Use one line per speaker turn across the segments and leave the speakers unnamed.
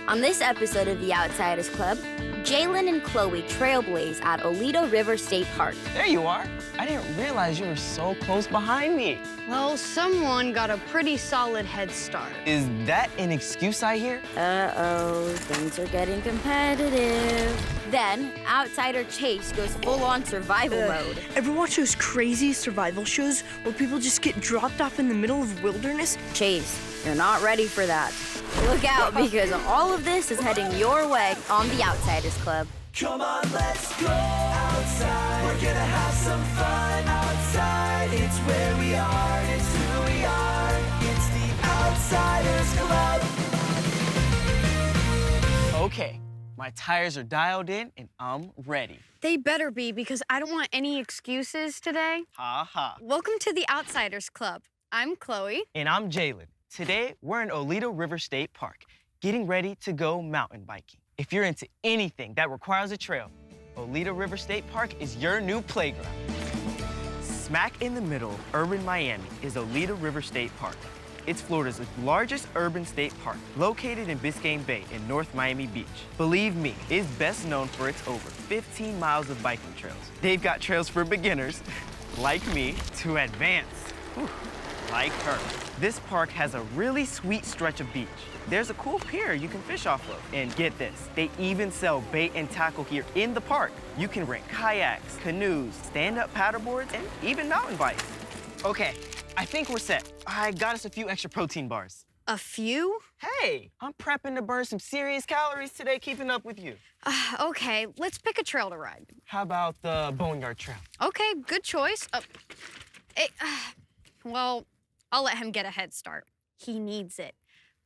On this episode of the Outsiders Club, Jalen and Chloe trailblaze at Oleta River State Park.
There you are. I didn't realize you were so close behind me.
Well, someone got a pretty solid head start.
Is that an excuse I hear?
Uh-oh, things are getting competitive. Then, outsider Chase goes full-on survival mode.
Ever watch those crazy survival shows where people just get dropped off in the middle of wilderness?
Chase, you're not ready for that. Look out, because all of this is heading your way on the Outsiders Club.
Come on, let's go outside. We're gonna have some fun outside. It's where we are, it's who we are. It's the Outsiders Club.
Okay, my tires are dialed in and I'm ready.
They better be, because I don't want any excuses today.
Ha ha.
Welcome to the Outsiders Club. I'm Chloe.
And I'm Jalen. Today, we're in Oleta River State Park, getting ready to go mountain biking. If you're into anything that requires a trail, Oleta River State Park is your new playground. Smack in the middle of urban Miami is Oleta River State Park. It's Florida's largest urban state park, located in Biscayne Bay in North Miami Beach. Believe me, it's best known for its over 15 miles of biking trails. They've got trails for beginners, like me, to advanced, like her. This park has a really sweet stretch of beach. There's a cool pier you can fish off of. And get this, they even sell bait and tackle here in the park. You can rent kayaks, canoes, stand-up paddleboards, and even mountain bikes. Okay, I think we're set. I got us a few extra protein bars.
A few?
Hey, I'm prepping to burn some serious calories today, keeping up with you.
Okay, let's pick a trail to ride.
How about the Boneyard Trail?
Okay, good choice. Well, I'll let him get a head start. He needs it.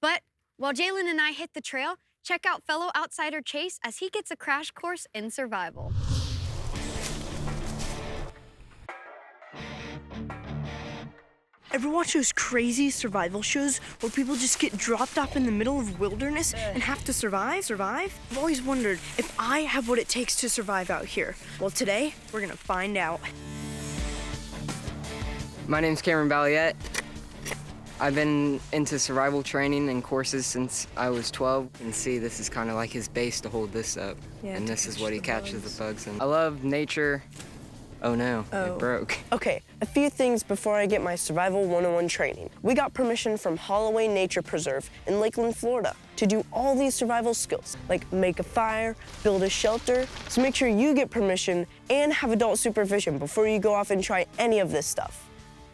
But while Jalen and I hit the trail, check out fellow outsider Chase as he gets a crash course in survival.
Ever watch those crazy survival shows where people just get dropped off in the middle of wilderness and have to survive? I've always wondered if I have what it takes to survive out here. Well, today, we're gonna find out.
My name's Cameron Balliette. I've been into survival training and courses since I was 12. You can see this is kind of like his base to hold this up.
Yeah,
and
to
this is
catch
what he
the
catches
bugs.
the bugs in. I love nature. Oh no,
Oh.
it broke.
Okay, a few things before I get my Survival 101 training. We got permission from Holloway Nature Preserve in Lakeland, Florida, to do all these survival skills, like make a fire, build a shelter. So make sure you get permission and have adult supervision before you go off and try any of this stuff.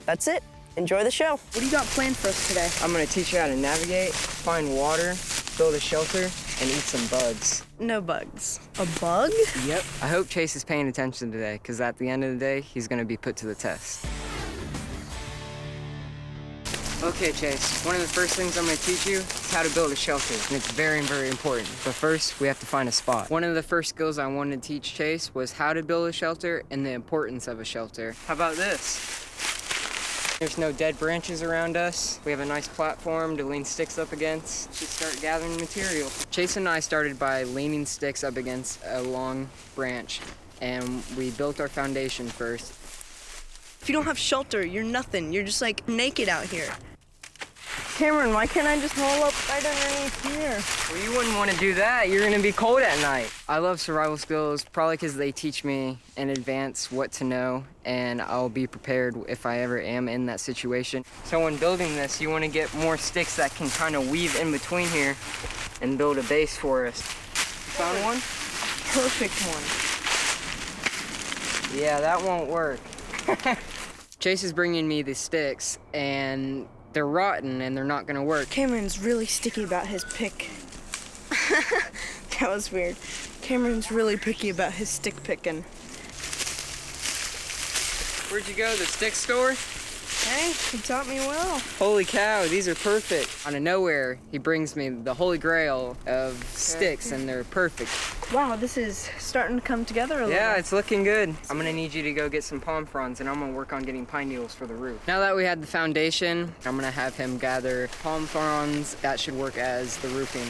That's it. Enjoy the show.
What do you got planned for us today?
I'm gonna teach you how to navigate, find water, build a shelter, and eat some bugs.
No bugs. A bug?
Yep. I hope Chase is paying attention today, because at the end of the day, he's gonna be put to the test. Okay, Chase, one of the first things I'm gonna teach you is how to build a shelter, and it's very, very important. But first, we have to find a spot. One of the first skills I wanted to teach Chase was how to build a shelter and the importance of a shelter. How about this? There's no dead branches around us. We have a nice platform to lean sticks up against. Just start gathering material. Chase and I started by leaning sticks up against a long branch, and we built our foundation first.
If you don't have shelter, you're nothing. You're just like naked out here. Cameron, why can't I just roll up right underneath here?
Well, you wouldn't want to do that. You're gonna be cold at night. I love survival skills, probably because they teach me in advance what to know, and I'll be prepared if I ever am in that situation. So when building this, you want to get more sticks that can kind of weave in between here and build a base for us. You found one?
Perfect one.
Yeah, that won't work. Chase is bringing me the sticks, and they're rotten and they're not gonna work.
Cameron's really sticky about his pick. That was weird. Cameron's really picky about his stick picking.
Where'd you go, the stick store?
Hey, he taught me well.
Holy cow, these are perfect. Out of nowhere, he brings me the holy grail of sticks, and they're perfect.
Wow, this is starting to come together a little.
Yeah, it's looking good. I'm gonna need you to go get some palm fronds, and I'm gonna work on getting pine needles for the roof. Now that we had the foundation, I'm gonna have him gather palm fronds. That should work as the roofing.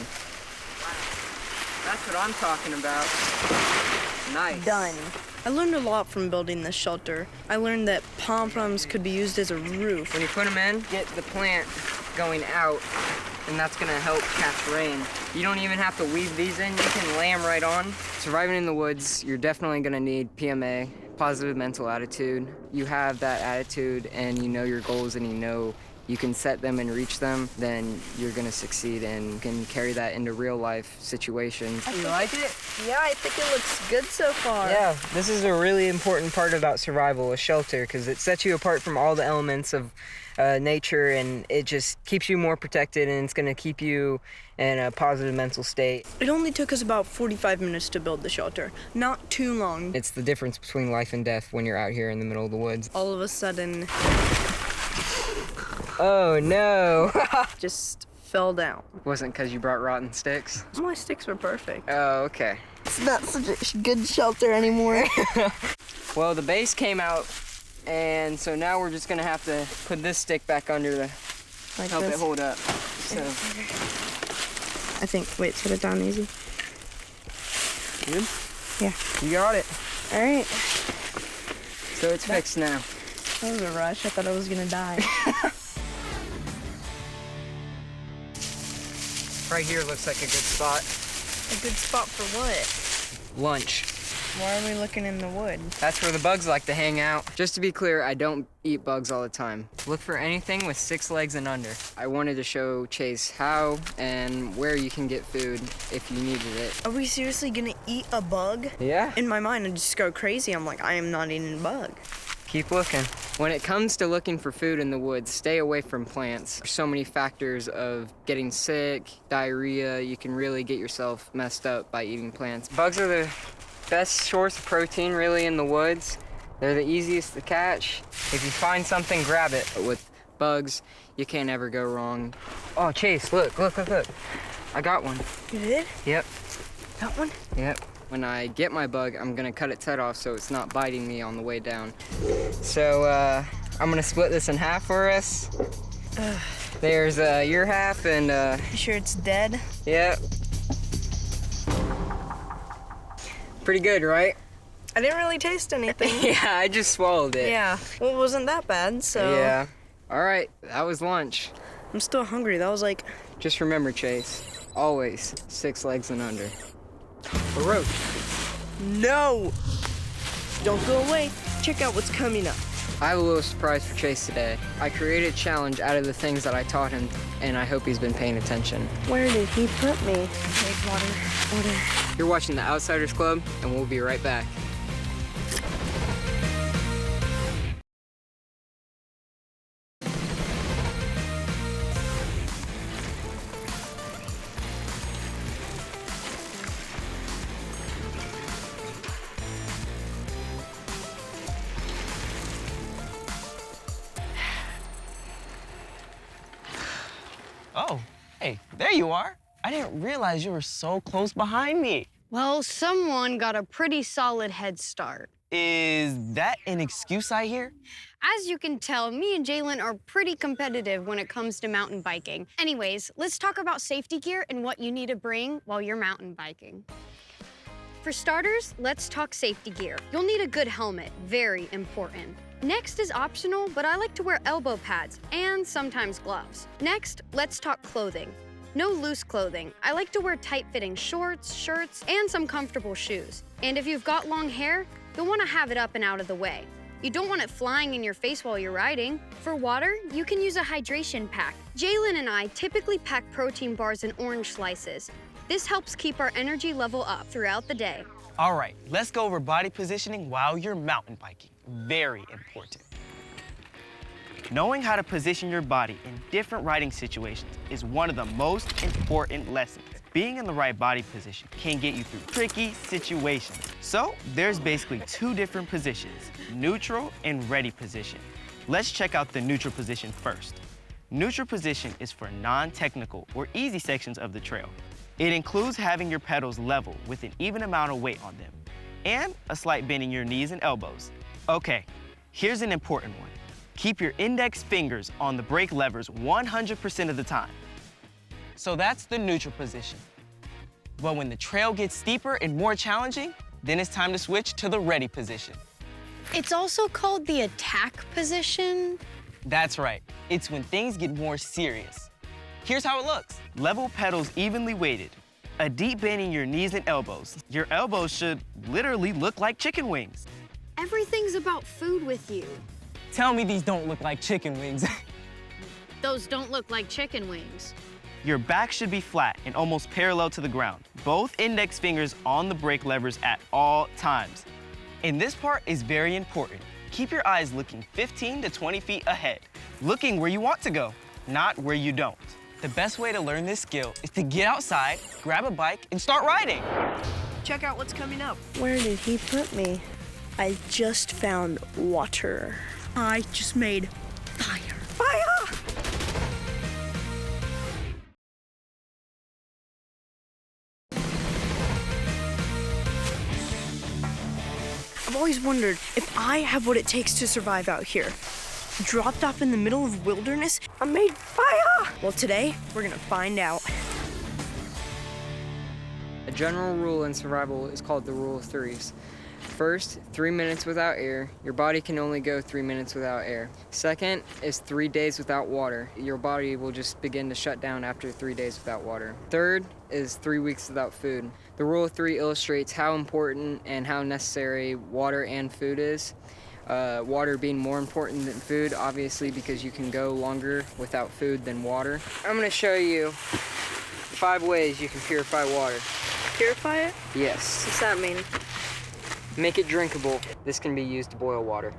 That's what I'm talking about. Nice.
Done. I learned a lot from building this shelter. I learned that palm fronds could be used as a roof.
When you put them in, get the plant going out, and that's gonna help catch rain. You don't even have to weave these in, you can lay them right on. Surviving in the woods, you're definitely gonna need PMA, positive mental attitude. You have that attitude and you know your goals and you know you can set them and reach them, then you're gonna succeed and can carry that into real life situations. You like it?
Yeah, I think it looks good so far.
Yeah, this is a really important part about survival, a shelter, because it sets you apart from all the elements of nature, and it just keeps you more protected, and it's gonna keep you in a positive mental state.
It only took us about 45 minutes to build the shelter. Not too long.
It's the difference between life and death when you're out here in the middle of the woods.
All of a sudden,
Oh no!
just fell down.
Wasn't because you brought rotten sticks?
My sticks were perfect.
Oh, okay.
It's not such a good shelter anymore.
Well, the base came out, and so now we're just gonna have to put this stick back under to
Like
help
this.
it hold up. So,
I think, wait, set it down easy.
good?
Yeah.
You got it.
All right.
So it's fixed now.
That was a rush. I thought I was gonna die.
Right here looks like a good spot.
A good spot for what?
Lunch.
Why are we looking in the wood?
That's where the bugs like to hang out. Just to be clear, I don't eat bugs all the time. Look for anything with 6 legs and under. I wanted to show Chase how and where you can get food if you needed it.
Are we seriously gonna eat a bug?
Yeah.
In my mind, I just go crazy. I'm like, I am not eating a bug.
Keep looking. When it comes to looking for food in the woods, stay away from plants. There's so many factors of getting sick, diarrhea. You can really get yourself messed up by eating plants. Bugs are the best source of protein really in the woods. They're the easiest to catch. If you find something, grab it. But with bugs, you can't ever go wrong. Oh, Chase, look. I got one.
You did?
Yep.
That one?
Yep. When I get my bug, I'm gonna cut its head off so it's not biting me on the way down. So I'm gonna split this in half for us. There's your half and
You sure it's dead?
yep. Pretty good, right?
I didn't really taste anything.
Yeah, I just swallowed it.
Yeah. Well, it wasn't that bad, so.
Yeah. All right, that was lunch.
I'm still hungry. That was like.
Just remember, Chase, always 6 legs and under. A roach.
No! Don't go away. Check out what's coming up.
I have a little surprise for Chase today. I created a challenge out of the things that I taught him, and I hope he's been paying attention.
Where did he put me? Take water.
You're watching the Outsiders Club, and we'll be right back.
Oh, hey, there you are. I didn't realize you were so close behind me.
Well, someone got a pretty solid head start.
Is that an excuse I hear?
As you can tell, me and Jalen are pretty competitive when it comes to mountain biking. Anyways, let's talk about safety gear and what you need to bring while you're mountain biking. For starters, let's talk safety gear. You'll need a good helmet, very important. Next is optional, but I like to wear elbow pads and sometimes gloves. Next, let's talk clothing. No loose clothing. I like to wear tight-fitting shorts, shirts, and some comfortable shoes. And if you've got long hair, you'll want to have it up and out of the way. You don't want it flying in your face while you're riding. For water, you can use a hydration pack. Jalen and I typically pack protein bars and orange slices. This helps keep our energy level up throughout the day.
All right, let's go over body positioning while you're mountain biking. Very important. Knowing how to position your body in different riding situations is one of the most important lessons. Being in the right body position can get you through tricky situations. So there's basically 2 different positions, neutral and ready position. Let's check out the neutral position first. Neutral position is for non-technical or easy sections of the trail. It includes having your pedals level with an even amount of weight on them and a slight bend in your knees and elbows. Okay, here's an important one. Keep your index fingers on the brake levers 100% of the time. So that's the neutral position. But when the trail gets steeper and more challenging, then it's time to switch to the ready position.
It's also called the attack position.
That's right. It's when things get more serious. Here's how it looks. Level pedals evenly weighted. A deep bend in your knees and elbows. Your elbows should literally look like chicken wings.
Everything's about food with you.
Tell me these don't look like chicken wings.
Those don't look like chicken wings.
Your back should be flat and almost parallel to the ground. Both index fingers on the brake levers at all times. And this part is very important. Keep your eyes looking 15 to 20 feet ahead, looking where you want to go, not where you don't. The best way to learn this skill is to get outside, grab a bike, and start riding.
Check out what's coming up.
Where did he put me?
I just found water. I just made fire. Fire! I've always wondered if I have what it takes to survive out here. Dropped off in the middle of wilderness, I made fire! Well, today, we're gonna find out.
A general rule in survival is called the rule of threes. First, 3 minutes without air. Your body can only go 3 minutes without air. Second is 3 days without water. Your body will just begin to shut down after 3 days without water. Third is 3 weeks without food. The rule of three illustrates how important and how necessary water and food is. Water being more important than food, obviously, because you can go longer without food than water. I'm gonna show you 5 ways you can purify water.
Purify it?
Yes.
What's that mean?
Make it drinkable. This can be used to boil water.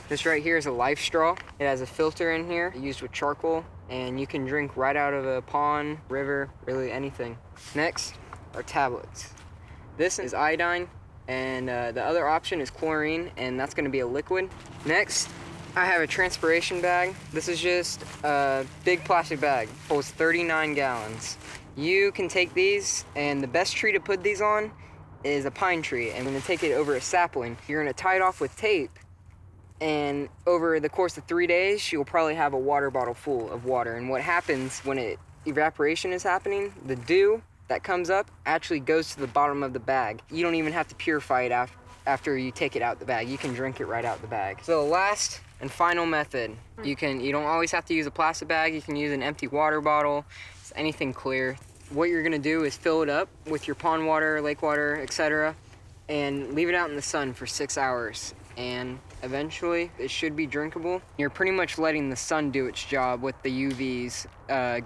This right here is a life straw. It has a filter in here used with charcoal, and you can drink right out of a pond, river, really anything. Next are tablets. This is iodine, and the other option is chlorine, and that's gonna be a liquid. Next, I have a transpiration bag. This is just a big plastic bag, holds 39 gallons. You can take these, and the best tree to put these on is a pine tree, and I'm gonna take it over a sapling. You're gonna tie it off with tape, and over the course of 3 days, you'll probably have a water bottle full of water. And what happens when evaporation is happening, the dew that comes up actually goes to the bottom of the bag. You don't even have to purify it after you take it out the bag. You can drink it right out the bag. So the last and final method, you don't always have to use a plastic bag. You can use an empty water bottle, anything clear. What you're gonna do is fill it up with your pond water, lake water, etc., and leave it out in the sun for 6 hours. And eventually, it should be drinkable. You're pretty much letting the sun do its job with the UVs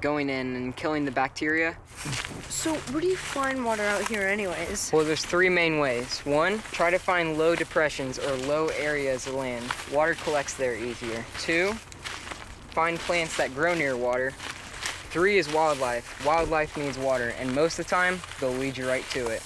going in and killing the bacteria.
So where do you find water out here anyways?
Well, there's 3 main ways. 1, try to find low depressions or low areas of land. Water collects there easier. 2, find plants that grow near water. 3 is wildlife. Wildlife needs water, and most of the time, they'll lead you right to it.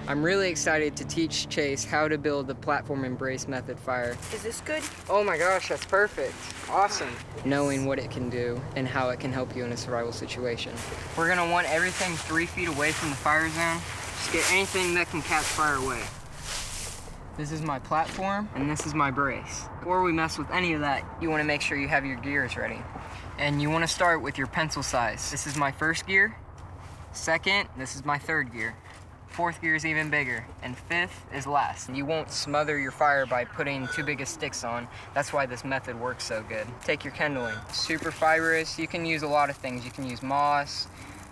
I'm really excited to teach Chase how to build the platform embrace method fire.
Is this good?
Oh my gosh, that's perfect. Awesome. Knowing what it can do and how it can help you in a survival situation. We're gonna want everything 3 feet away from the fire zone. Just get anything that can catch fire away. This is my platform, and this is my brace. Before we mess with any of that, you wanna make sure you have your gears ready. And you wanna start with your pencil size. This is my first gear. Second, this is my third gear. Fourth gear is even bigger, and fifth is last. You won't smother your fire by putting too big of sticks on. That's why this method works so good. Take your kindling. Super fibrous, you can use a lot of things. You can use moss.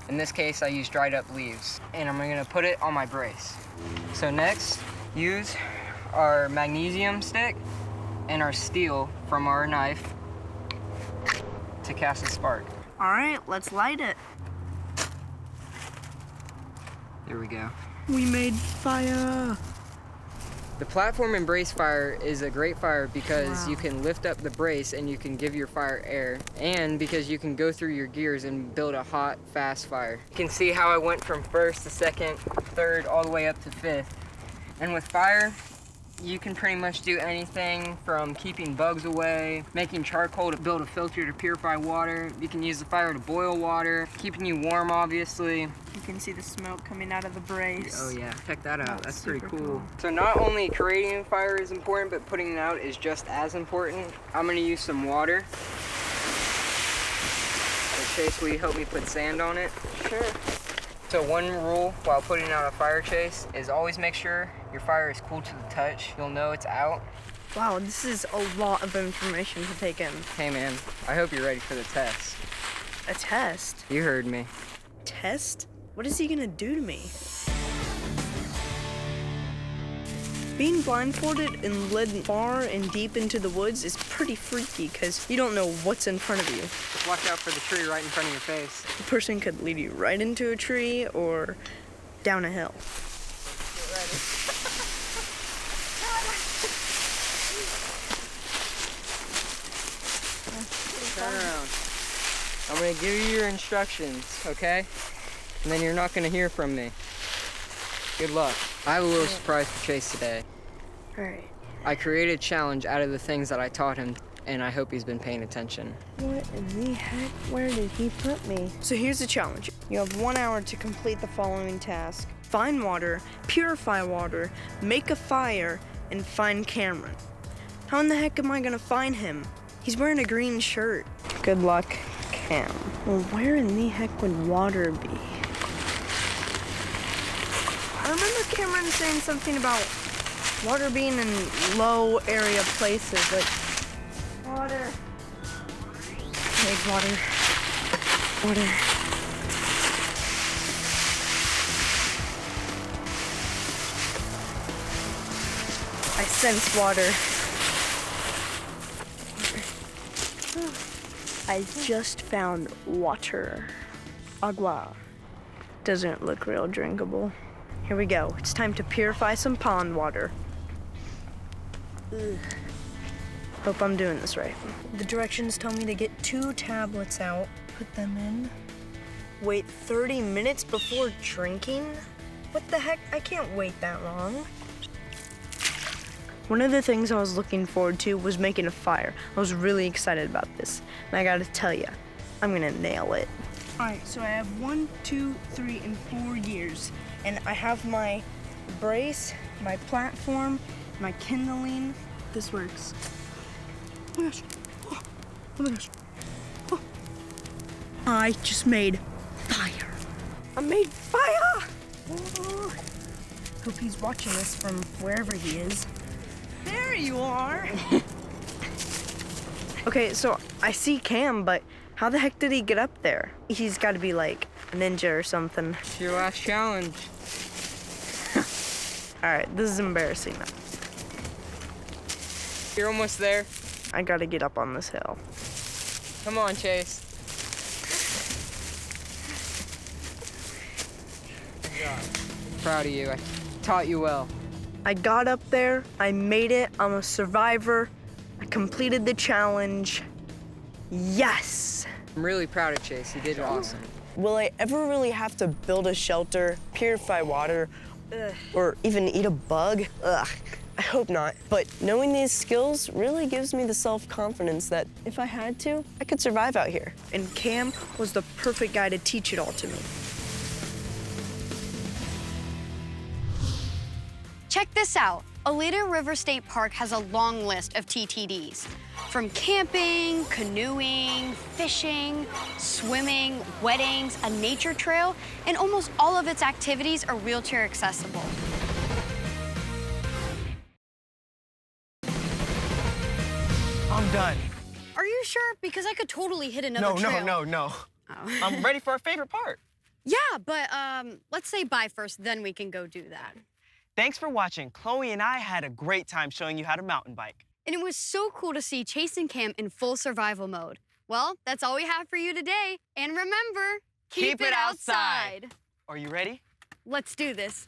In this case, I use dried up leaves. And I'm gonna put it on my brace. So next, use our magnesium stick and our steel from our knife to cast a spark.
All right, let's light it.
There we go.
We made fire.
The platform embrace fire is a great fire because you can lift up the brace and you can give your fire air, and because you can go through your gears and build a hot, fast fire. You can see how I went from first to second, third, all the way up to fifth. And with fire, you can pretty much do anything from keeping bugs away, making charcoal to build a filter to purify water. You can use the fire to boil water, keeping you warm, obviously.
You can see the smoke coming out of the brace.
Oh yeah, check that out. That's pretty
super
cool. So not only creating fire is important, but putting it out is just as important. I'm gonna use some water. Chase, will you help me put sand on it?
Sure.
So one rule while putting out a fire, Chase, is always make sure your fire is cool to the touch. You'll know it's out
Wow, this is a lot of information to take in.
Hey, man, I hope you're ready for the test.
A test?
You heard me.
Test? What is he gonna do to me? Being blindfolded and led far and deep into the woods is pretty freaky because you don't know what's in front of you.
Just watch out for the tree right in front of your face.
The person could lead you right into a tree or down a hill.
Get ready. Turn around. I'm gonna give you your instructions, okay? And then you're not gonna hear from me. Good luck. I have a little surprise for Chase today.
All right.
I created a challenge out of the things that I taught him, and I hope he's been paying attention.
What in the heck? Where did he put me? So here's the challenge. You have 1 hour to complete the following task. Find water, purify water, make a fire, and find Cameron. How in the heck am I gonna find him? He's wearing a green shirt. Good luck, Cam. Well, where in the heck would water be? I remember Cameron saying something about water being in low area places, like water. Hey, water. Water. I sense water. I just found water. Agua. Doesn't look real drinkable. Here we go. It's time to purify some pond water. Ugh. Hope I'm doing this right. The directions tell me to get 2 tablets out, put them in. Wait 30 minutes before drinking? What the heck? I can't wait that long. One of the things I was looking forward to was making a fire. I was really excited about this. And I gotta tell you, I'm gonna nail it. All right, so I have 1, 2, 3, and 4 gears. And I have my brace, my platform, my kindling. This works. Oh my gosh. Oh my gosh. Oh. I just made fire. I made fire! Oh. Hope he's watching this from wherever he is. There you are. Okay, so I see Cam, but how the heck did he get up there? He's got to be like a ninja or something.
It's your last challenge.
All right, this is embarrassing now.
You're almost there.
I got to get up on this hill.
Come on, Chase. Good job. Proud of you. I taught you well.
I got up there, I made it, I'm a survivor, I completed the challenge. Yes!
I'm really proud of Chase. He did awesome.
Will I ever really have to build a shelter, purify water, or even eat a bug? Ugh, I hope not. But knowing these skills really gives me the self-confidence that if I had to, I could survive out here.
And Cam was the perfect guy to teach it all to me.
Check this out. Oleta River State Park has a long list of TTDs. From camping, canoeing, fishing, swimming, weddings, a nature trail, and almost all of its activities are wheelchair accessible.
I'm done.
Are you sure? Because I could totally hit another trail.
No.
Oh.
I'm ready for our favorite part.
Yeah, but let's say bye first, then we can go do that.
Thanks for watching. Chloe and I had a great time showing you how to mountain bike.
And it was so cool to see Chase and Cam in full survival mode. Well, that's all we have for you today. And remember, keep it outside.
Are you ready?
Let's do this.